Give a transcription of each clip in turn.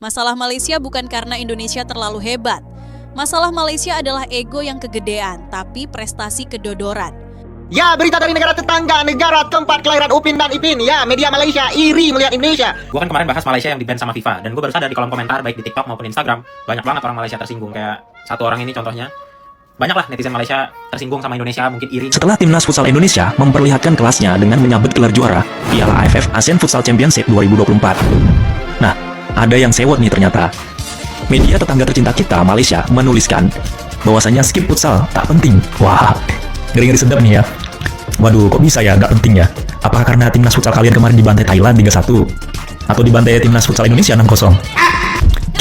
Masalah Malaysia bukan karena Indonesia terlalu hebat. Masalah Malaysia adalah ego yang kegedean, tapi prestasi kedodoran. Ya, berita dari negara tetangga, negara tempat kelahiran Upin dan Ipin. Ya, media Malaysia iri melihat Indonesia. Gue kan kemarin bahas Malaysia yang di-ban sama FIFA, dan gue baru sadar di kolom komentar baik di TikTok maupun Instagram banyak banget orang Malaysia tersinggung. Kayak satu orang ini contohnya, banyaklah netizen Malaysia tersinggung sama Indonesia, mungkin iri. Setelah timnas futsal Indonesia memperlihatkan kelasnya dengan menyabet gelar juara Piala AFF ASEAN Futsal Championship 2024. Nah, ada yang sewot nih ternyata. Media tetangga tercinta kita, Malaysia, menuliskan bahwasanya skip futsal tak penting. Wah, ngeri-ngeri sedap nih ya. Waduh, kok bisa ya nggak penting ya? Apakah karena timnas futsal kalian kemarin dibantai Thailand 3-1? Atau dibantai timnas futsal Indonesia 6-0?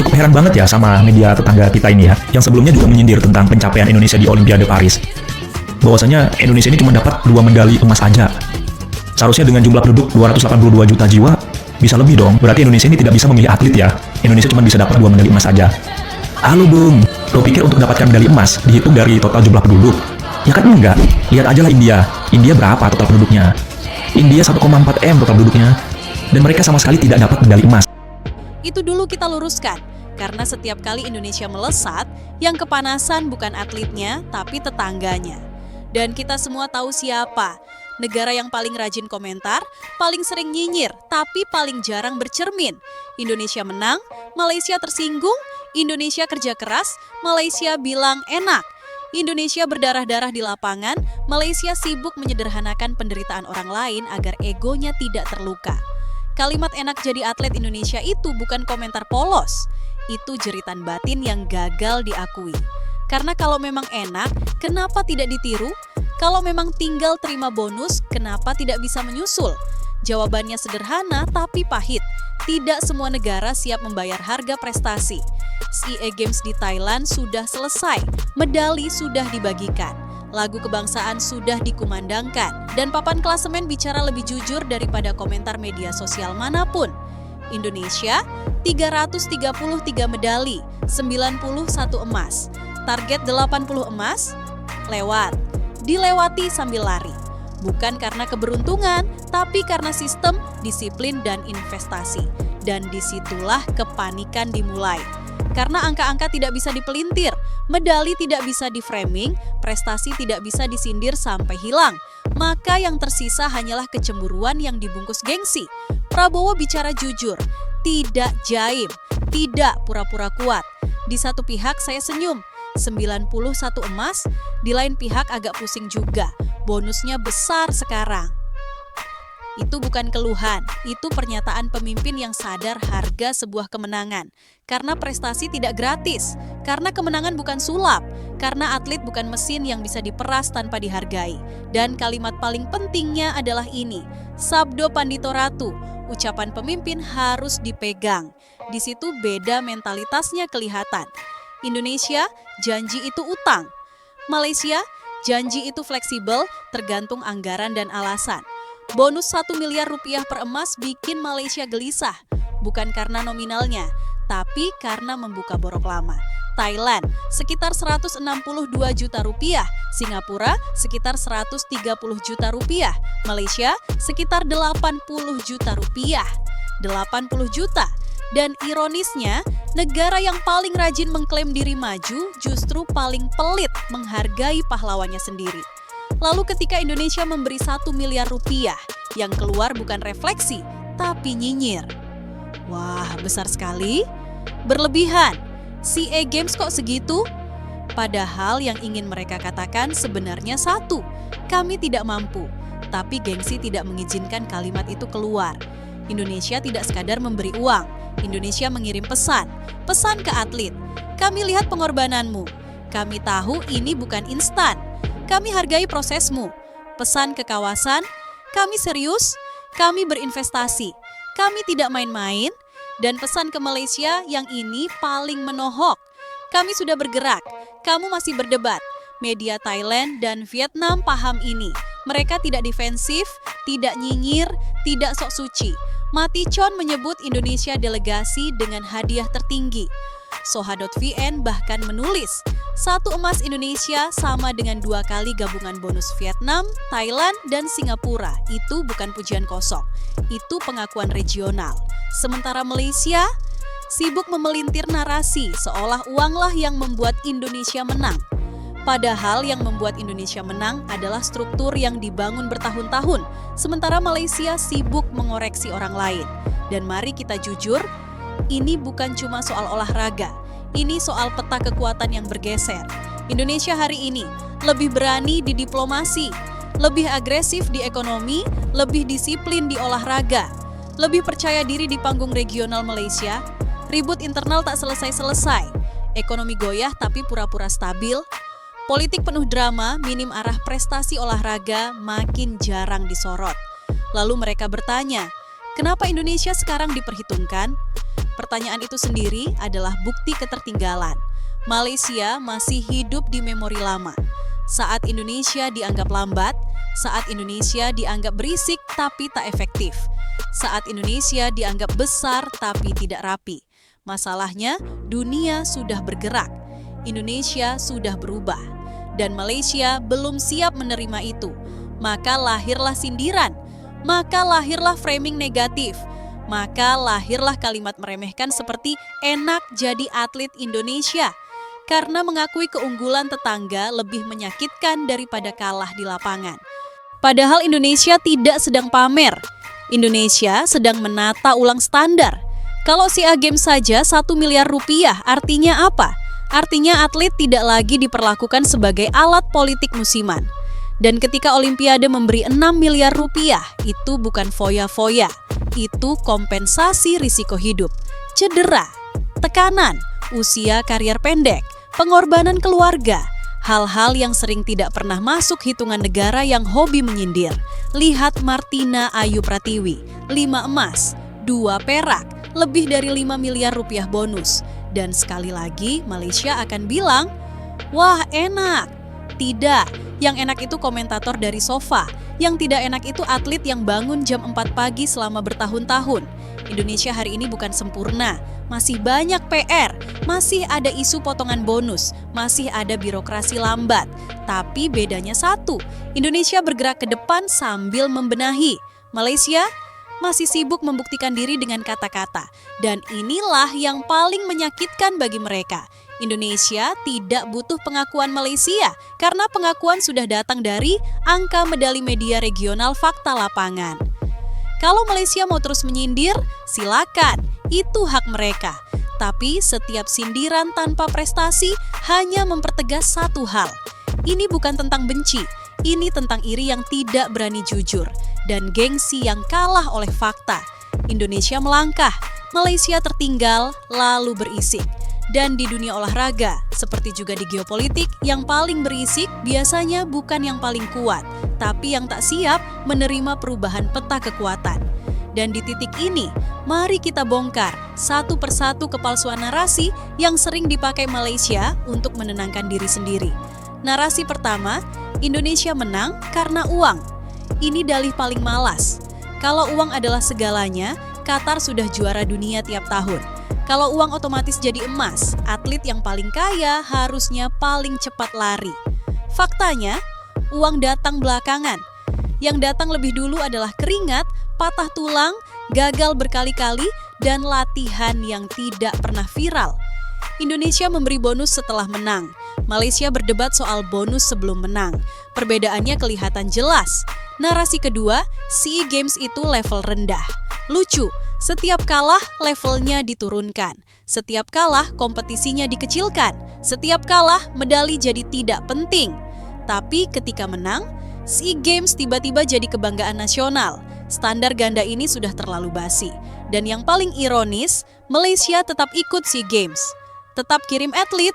Cukup heran banget ya sama media tetangga kita ini ya, yang sebelumnya juga menyindir tentang pencapaian Indonesia di Olimpiade Paris. Bahwasanya Indonesia ini cuma dapat 2 medali emas aja. Seharusnya dengan jumlah penduduk 282 juta jiwa, bisa lebih dong. Berarti Indonesia ini tidak bisa memilih atlet ya. Indonesia cuma bisa dapat 2 medali emas aja. Halo Bung, lo pikir untuk dapatkan medali emas dihitung dari total jumlah penduduk? Ya kan enggak. Lihat aja lah India. India berapa total penduduknya? India 1,4 M total penduduknya. Dan mereka sama sekali tidak dapat medali emas. Itu dulu kita luruskan, karena setiap kali Indonesia melesat, yang kepanasan bukan atletnya, tapi tetangganya. Dan kita semua tahu siapa. Negara yang paling rajin komentar, paling sering nyinyir, tapi paling jarang bercermin. Indonesia menang, Malaysia tersinggung, Indonesia kerja keras, Malaysia bilang enak. Indonesia berdarah-darah di lapangan, Malaysia sibuk menyederhanakan penderitaan orang lain agar egonya tidak terluka. Kalimat enak jadi atlet Indonesia itu bukan komentar polos, itu jeritan batin yang gagal diakui. Karena kalau memang enak, kenapa tidak ditiru? Kalau memang tinggal terima bonus, kenapa tidak bisa menyusul? Jawabannya sederhana tapi pahit. Tidak semua negara siap membayar harga prestasi. SEA Games di Thailand sudah selesai, medali sudah dibagikan, lagu kebangsaan sudah dikumandangkan, dan papan klasemen bicara lebih jujur daripada komentar media sosial manapun. Indonesia 333 medali, 91 emas, target 80 emas, lewat. Dilewati sambil lari. Bukan karena keberuntungan, tapi karena sistem, disiplin, dan investasi. Dan disitulah kepanikan dimulai. Karena angka-angka tidak bisa dipelintir, medali tidak bisa di-framing, prestasi tidak bisa disindir sampai hilang. Maka yang tersisa hanyalah kecemburuan yang dibungkus gengsi. Prabowo bicara jujur, tidak jaim, tidak pura-pura kuat. Di satu pihak saya senyum, 91 emas, di lain pihak agak pusing juga, bonusnya besar sekarang. Itu bukan keluhan, itu pernyataan pemimpin yang sadar harga sebuah kemenangan. Karena prestasi tidak gratis, karena kemenangan bukan sulap, karena atlet bukan mesin yang bisa diperas tanpa dihargai. Dan kalimat paling pentingnya adalah ini, Sabdo Pandito Ratu, ucapan pemimpin harus dipegang. Di situ beda mentalitasnya kelihatan. Indonesia, janji itu utang. Malaysia, janji itu fleksibel, tergantung anggaran dan alasan. Bonus 1 miliar rupiah per emas bikin Malaysia gelisah. Bukan karena nominalnya, tapi karena membuka borok lama. Thailand, sekitar 162 juta rupiah. Singapura, sekitar 130 juta rupiah. Malaysia, sekitar 80 juta rupiah. 80 juta. Dan ironisnya, negara yang paling rajin mengklaim diri maju justru paling pelit menghargai pahlawannya sendiri. Lalu ketika Indonesia memberi 1 miliar rupiah, yang keluar bukan refleksi, tapi nyinyir. Wah, besar sekali. Berlebihan. SEA Games kok segitu? Padahal yang ingin mereka katakan sebenarnya satu, kami tidak mampu. Tapi gengsi tidak mengizinkan kalimat itu keluar. Indonesia tidak sekadar memberi uang. Indonesia mengirim pesan ke atlet. Kami lihat pengorbananmu. Kami tahu ini bukan instan. Kami hargai prosesmu. Pesan ke kawasan, kami serius, kami berinvestasi. Kami tidak main-main. Dan pesan ke Malaysia yang ini paling menohok. Kami sudah bergerak, kamu masih berdebat. Media Thailand dan Vietnam paham ini. Mereka tidak defensif, tidak nyinyir, tidak sok suci. Mati Chon menyebut Indonesia delegasi dengan hadiah tertinggi. Soha.vn bahkan menulis, 1 emas Indonesia sama dengan 2 kali gabungan bonus Vietnam, Thailand, dan Singapura. Itu bukan pujian kosong, itu pengakuan regional. Sementara Malaysia, sibuk memelintir narasi seolah uanglah yang membuat Indonesia menang. Padahal yang membuat Indonesia menang adalah struktur yang dibangun bertahun-tahun, sementara Malaysia sibuk mengoreksi orang lain. Dan mari kita jujur, ini bukan cuma soal olahraga, ini soal peta kekuatan yang bergeser. Indonesia hari ini lebih berani di diplomasi, lebih agresif di ekonomi, lebih disiplin di olahraga, lebih percaya diri di panggung regional Malaysia. Ribut internal tak selesai-selesai, ekonomi goyah tapi pura-pura stabil, politik penuh drama, minim arah prestasi olahraga makin jarang disorot. Lalu mereka bertanya, kenapa Indonesia sekarang diperhitungkan? Pertanyaan itu sendiri adalah bukti ketertinggalan. Malaysia masih hidup di memori lama. Saat Indonesia dianggap lambat, saat Indonesia dianggap berisik tapi tak efektif, saat Indonesia dianggap besar tapi tidak rapi. Masalahnya, dunia sudah bergerak, Indonesia sudah berubah, dan Malaysia belum siap menerima itu. Maka lahirlah sindiran, maka lahirlah framing negatif, maka lahirlah kalimat meremehkan seperti enak jadi atlet Indonesia. Karena mengakui keunggulan tetangga lebih menyakitkan daripada kalah di lapangan. Padahal Indonesia tidak sedang pamer. Indonesia sedang menata ulang standar. Kalau SEA Games saja 1 miliar rupiah, artinya apa? Artinya atlet tidak lagi diperlakukan sebagai alat politik musiman. Dan ketika Olimpiade memberi 6 miliar rupiah, itu bukan foya-foya. Itu kompensasi risiko hidup, cedera, tekanan, usia karier pendek, pengorbanan keluarga, hal-hal yang sering tidak pernah masuk hitungan negara yang hobi menyindir. Lihat Martina Ayu Pratiwi, 5 emas, 2 perak, lebih dari 5 miliar rupiah bonus. Dan sekali lagi Malaysia akan bilang, wah enak. Tidak, yang enak itu komentator dari sofa. Yang tidak enak itu atlet yang bangun jam 4 pagi selama bertahun-tahun. Indonesia hari ini bukan sempurna. Masih banyak PR, masih ada isu potongan bonus, masih ada birokrasi lambat. Tapi bedanya satu, Indonesia bergerak ke depan sambil membenahi. Malaysia masih sibuk membuktikan diri dengan kata-kata. Dan inilah yang paling menyakitkan bagi mereka. Indonesia tidak butuh pengakuan Malaysia karena pengakuan sudah datang dari angka medali media regional fakta lapangan. Kalau Malaysia mau terus menyindir, silakan, itu hak mereka. Tapi setiap sindiran tanpa prestasi hanya mempertegas satu hal. Ini bukan tentang benci, ini tentang iri yang tidak berani jujur dan gengsi yang kalah oleh fakta. Indonesia melangkah, Malaysia tertinggal lalu berisik. Dan di dunia olahraga, seperti juga di geopolitik, yang paling berisik biasanya bukan yang paling kuat, tapi yang tak siap menerima perubahan peta kekuatan. Dan di titik ini, mari kita bongkar satu persatu kepalsuan narasi yang sering dipakai Malaysia untuk menenangkan diri sendiri. Narasi pertama, Indonesia menang karena uang. Ini dalih paling malas. Kalau uang adalah segalanya, Qatar sudah juara dunia tiap tahun. Kalau uang otomatis jadi emas, atlet yang paling kaya harusnya paling cepat lari. Faktanya, uang datang belakangan. Yang datang lebih dulu adalah keringat, patah tulang, gagal berkali-kali, dan latihan yang tidak pernah viral. Indonesia memberi bonus setelah menang. Malaysia berdebat soal bonus sebelum menang. Perbedaannya kelihatan jelas. Narasi kedua, SEA Games itu level rendah. Lucu. Setiap kalah, levelnya diturunkan. Setiap kalah, kompetisinya dikecilkan. Setiap kalah, medali jadi tidak penting. Tapi ketika menang, SEA Games tiba-tiba jadi kebanggaan nasional. Standar ganda ini sudah terlalu basi. Dan yang paling ironis, Malaysia tetap ikut SEA Games. Tetap kirim atlet,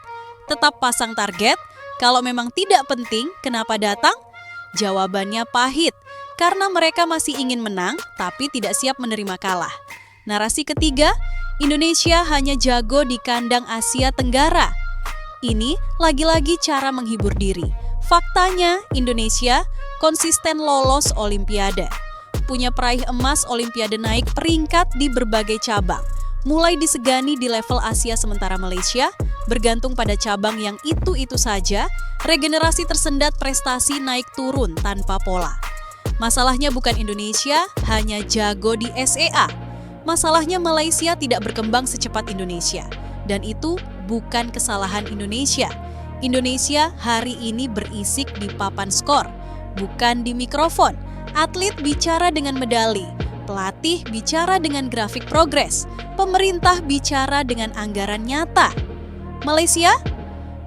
tetap pasang target. Kalau memang tidak penting, kenapa datang? Jawabannya pahit. Karena mereka masih ingin menang, tapi tidak siap menerima kalah. Narasi ketiga, Indonesia hanya jago di kandang Asia Tenggara. Ini lagi-lagi cara menghibur diri. Faktanya, Indonesia konsisten lolos Olimpiade. Punya peraih emas Olimpiade naik peringkat di berbagai cabang. Mulai disegani di level Asia sementara Malaysia, bergantung pada cabang yang itu-itu saja, regenerasi tersendat prestasi naik turun tanpa pola. Masalahnya bukan Indonesia hanya jago di SEA. Masalahnya Malaysia tidak berkembang secepat Indonesia. Dan itu bukan kesalahan Indonesia. Indonesia hari ini berisik di papan skor, bukan di mikrofon. Atlet bicara dengan medali, pelatih bicara dengan grafik progres, pemerintah bicara dengan anggaran nyata. Malaysia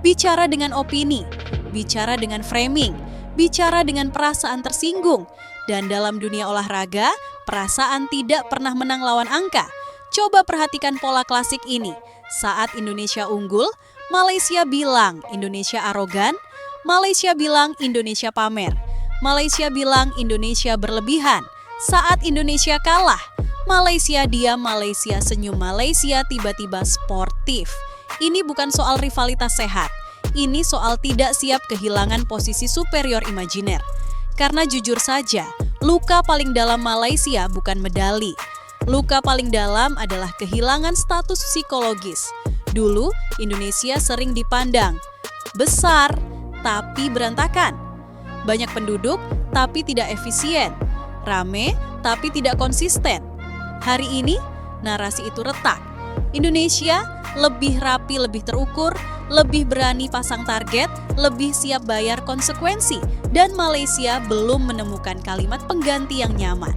bicara dengan opini, bicara dengan framing, bicara dengan perasaan tersinggung. Dan dalam dunia olahraga, perasaan tidak pernah menang lawan angka. Coba perhatikan pola klasik ini. Saat Indonesia unggul, Malaysia bilang Indonesia arogan, Malaysia bilang Indonesia pamer, Malaysia bilang Indonesia berlebihan. Saat Indonesia kalah, Malaysia diam, Malaysia senyum, Malaysia tiba-tiba sportif. Ini bukan soal rivalitas sehat, ini soal tidak siap kehilangan posisi superior imajiner. Karena jujur saja, luka paling dalam Malaysia bukan medali. Luka paling dalam adalah kehilangan status psikologis. Dulu, Indonesia sering dipandang besar, tapi berantakan. Banyak penduduk, tapi tidak efisien. Rame, tapi tidak konsisten. Hari ini, narasi itu retak. Indonesia lebih rapi, lebih terukur, lebih berani pasang target, lebih siap bayar konsekuensi. Dan Malaysia belum menemukan kalimat pengganti yang nyaman.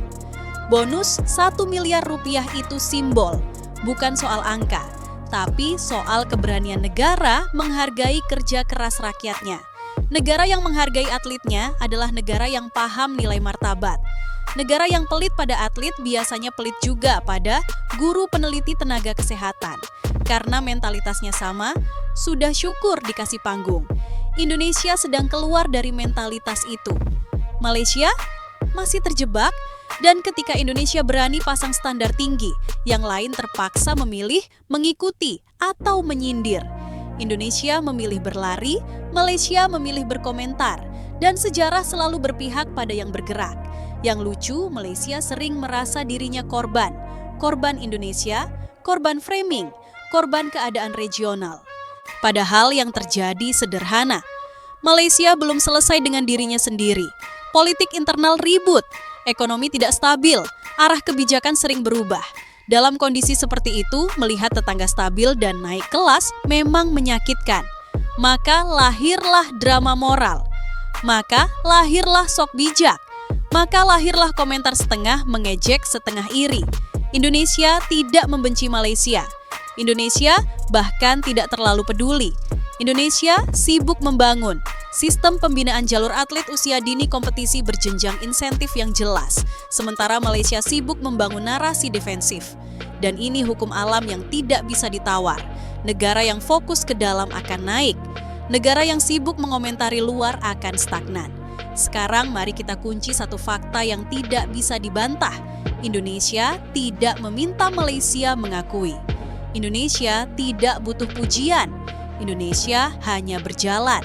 Bonus 1 miliar rupiah itu simbol, bukan soal angka, tapi soal keberanian negara menghargai kerja keras rakyatnya. Negara yang menghargai atletnya adalah negara yang paham nilai martabat. Negara yang pelit pada atlet biasanya pelit juga pada guru peneliti tenaga kesehatan. Karena mentalitasnya sama, sudah syukur dikasih panggung. Indonesia sedang keluar dari mentalitas itu. Malaysia masih terjebak. Dan ketika Indonesia berani pasang standar tinggi, yang lain terpaksa memilih mengikuti atau menyindir. Indonesia memilih berlari, Malaysia memilih berkomentar, dan sejarah selalu berpihak pada yang bergerak. Yang lucu, Malaysia sering merasa dirinya korban. Korban Indonesia, korban framing, korban keadaan regional. Padahal yang terjadi sederhana. Malaysia belum selesai dengan dirinya sendiri. Politik internal ribut. Ekonomi tidak stabil, arah kebijakan sering berubah. Dalam kondisi seperti itu, melihat tetangga stabil dan naik kelas memang menyakitkan. Maka lahirlah drama moral. Maka lahirlah sok bijak. Maka lahirlah komentar setengah mengejek setengah iri. Indonesia tidak membenci Malaysia. Indonesia bahkan tidak terlalu peduli. Indonesia sibuk membangun sistem pembinaan jalur atlet usia dini, kompetisi berjenjang, insentif yang jelas. Sementara Malaysia sibuk membangun narasi defensif. Dan ini hukum alam yang tidak bisa ditawar. Negara yang fokus ke dalam akan naik. Negara yang sibuk mengomentari luar akan stagnan. Sekarang mari kita kunci satu fakta yang tidak bisa dibantah. Indonesia tidak meminta Malaysia mengakui. Indonesia tidak butuh pujian. Indonesia hanya berjalan.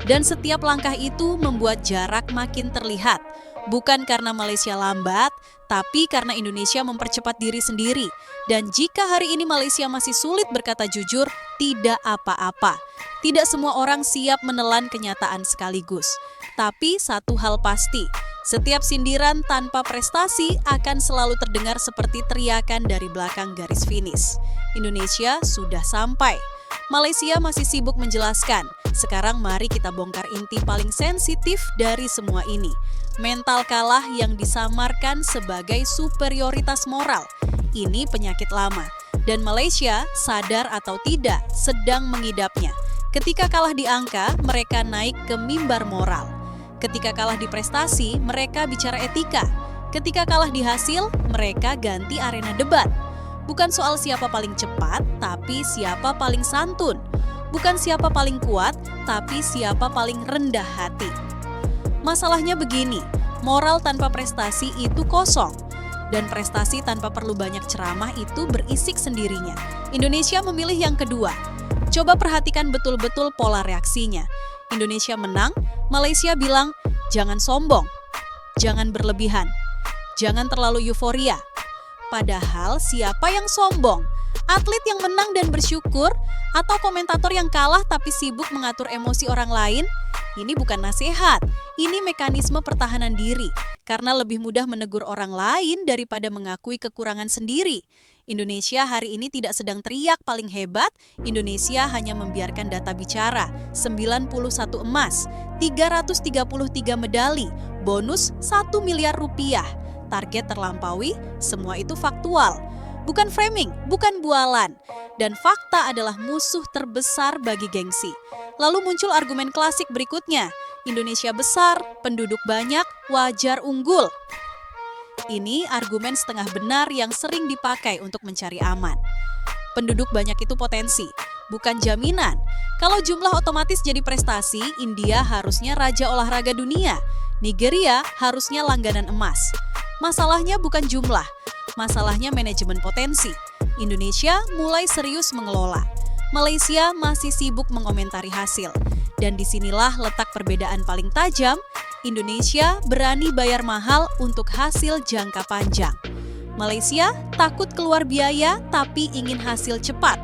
Dan setiap langkah itu membuat jarak makin terlihat. Bukan karena Malaysia lambat, tapi karena Indonesia mempercepat diri sendiri. Dan jika hari ini Malaysia masih sulit berkata jujur, tidak apa-apa. Tidak semua orang siap menelan kenyataan sekaligus. Tapi satu hal pasti, setiap sindiran tanpa prestasi akan selalu terdengar seperti teriakan dari belakang garis finish. Indonesia sudah sampai. Malaysia masih sibuk menjelaskan. Sekarang mari kita bongkar inti paling sensitif dari semua ini. Mental kalah yang disamarkan sebagai superioritas moral. Ini penyakit lama. Dan Malaysia, sadar atau tidak, sedang mengidapnya. Ketika kalah di angka, mereka naik ke mimbar moral. Ketika kalah di prestasi, mereka bicara etika. Ketika kalah di hasil, mereka ganti arena debat. Bukan soal siapa paling cepat, tapi siapa paling santun. Bukan siapa paling kuat, tapi siapa paling rendah hati. Masalahnya begini, moral tanpa prestasi itu kosong. Dan prestasi tanpa perlu banyak ceramah itu berisik sendirinya. Indonesia memilih yang kedua. Coba perhatikan betul-betul pola reaksinya. Indonesia menang, Malaysia bilang, jangan sombong, jangan berlebihan, jangan terlalu euforia. Padahal siapa yang sombong? Atlet yang menang dan bersyukur, atau komentator yang kalah tapi sibuk mengatur emosi orang lain? Ini bukan nasihat, ini mekanisme pertahanan diri, karena lebih mudah menegur orang lain daripada mengakui kekurangan sendiri. Indonesia hari ini tidak sedang teriak paling hebat, Indonesia hanya membiarkan data bicara, 91 emas, 333 medali, bonus 1 miliar rupiah. Target terlampaui, semua itu faktual. Bukan framing, bukan bualan. Dan fakta adalah musuh terbesar bagi gengsi. Lalu muncul argumen klasik berikutnya, Indonesia besar, penduduk banyak, wajar unggul. Ini argumen setengah benar yang sering dipakai untuk mencari aman. Penduduk banyak itu potensi, bukan jaminan. Kalau jumlah otomatis jadi prestasi, India harusnya raja olahraga dunia. Nigeria harusnya langganan emas. Masalahnya bukan jumlah, masalahnya manajemen potensi. Indonesia mulai serius mengelola. Malaysia masih sibuk mengomentari hasil. Dan disinilah letak perbedaan paling tajam. Indonesia berani bayar mahal untuk hasil jangka panjang. Malaysia takut keluar biaya tapi ingin hasil cepat.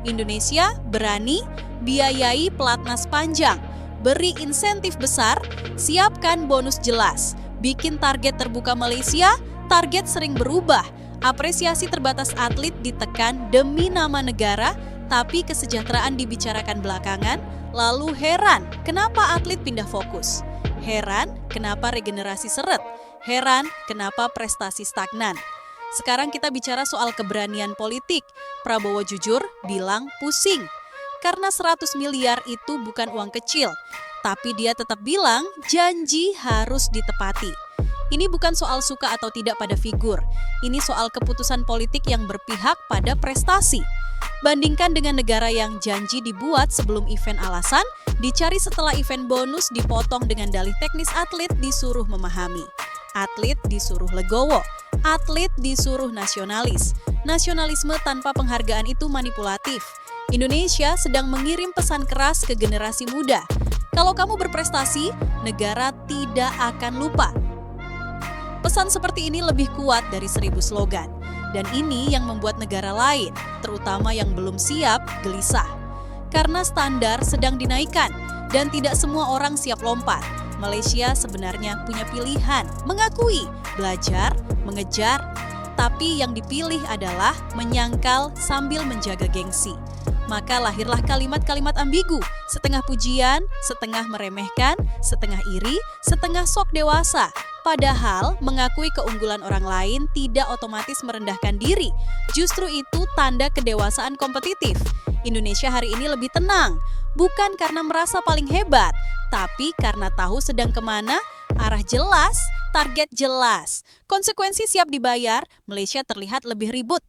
Indonesia berani biayai pelatnas panjang, beri insentif besar, siapkan bonus jelas. Bikin target terbuka Malaysia, target sering berubah. Apresiasi terbatas atlet ditekan demi nama negara, tapi kesejahteraan dibicarakan belakangan. Lalu heran, kenapa atlet pindah fokus? Heran, kenapa regenerasi seret? Heran, kenapa prestasi stagnan? Sekarang kita bicara soal keberanian politik. Prabowo jujur bilang pusing. Karena 100 miliar itu bukan uang kecil. Tapi dia tetap bilang janji harus ditepati. Ini bukan soal suka atau tidak pada figur. Ini soal keputusan politik yang berpihak pada prestasi. Bandingkan dengan negara yang janji dibuat sebelum event alasan, dicari setelah event bonus, dipotong dengan dalih teknis atlet disuruh memahami. Atlet disuruh legowo. Atlet disuruh nasionalis. Nasionalisme tanpa penghargaan itu manipulatif. Indonesia sedang mengirim pesan keras ke generasi muda. Kalau kamu berprestasi, negara tidak akan lupa. Pesan seperti ini lebih kuat dari 1000 slogan. Dan ini yang membuat negara lain, terutama yang belum siap, gelisah. Karena standar sedang dinaikkan dan tidak semua orang siap lompat. Malaysia sebenarnya punya pilihan, mengakui, belajar, mengejar, tapi yang dipilih adalah menyangkal sambil menjaga gengsi. Maka lahirlah kalimat-kalimat ambigu, setengah pujian, setengah meremehkan, setengah iri, setengah sok dewasa. Padahal mengakui keunggulan orang lain tidak otomatis merendahkan diri. Justru itu tanda kedewasaan kompetitif. Indonesia hari ini lebih tenang, bukan karena merasa paling hebat, tapi karena tahu sedang kemana, arah jelas, target jelas. Konsekuensi siap dibayar, Malaysia terlihat lebih ribut.